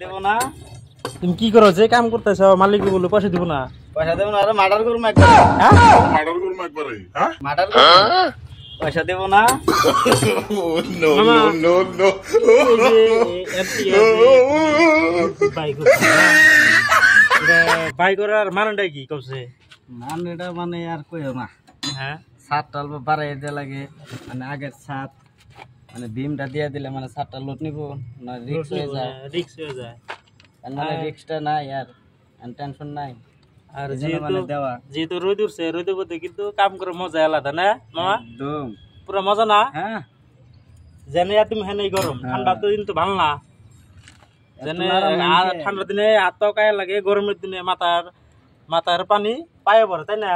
দেবো না। তুমি কি করো? যে কাম করতেছ মালিক বলে পয়সা দিব না। পয়সা দেবো না। আরে মার্ডার করবো একবার। মার্ডার করবো একবার। মার্ডার করবো। পয়সা দেবো না। No no no no. Buy করার মানেটা কি কইছে? মানেটা মানে আর কইও না। হ্যাঁ, ছাদটা অল্প বাড়াই দিতে লাগে। মানে আগের ছাদ মানে ভীমটা দিয়ে দিলে মানে ছাদটা লোড নিব না, রিস্ক হয়ে যায়। রিস্ক হয়ে যায় মানে রিস্কটা নাই আর টেনশন নাই। আর যেহেতু রোদ উঠছে, রোদের মধ্যে কিন্তু কাম করে মজা আলাদা না মামা? একদম পুরো মজা না? হ্যাঁ, জেনে তুমি হেনে গরম ঠান্ডা তো দিন তো ভাল না। জেনে ঠান্ডার দিনে হাত কায় লাগে, গরমের দিনে মাথার পানি পায়ে পড়ে, তাই না?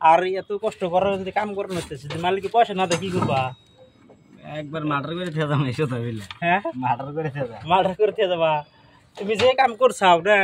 আর এত কষ্ট করার যদি কাম করে নিতেছে, মালিকে পয়সা না দেয় কি করবা? একবার মার্ডার করে খেয়ে যাবো এসে তো বুঝলে। হ্যাঁ, মার্ডার করে খেয়ে যাবা। তুমি যে কাম করছাও না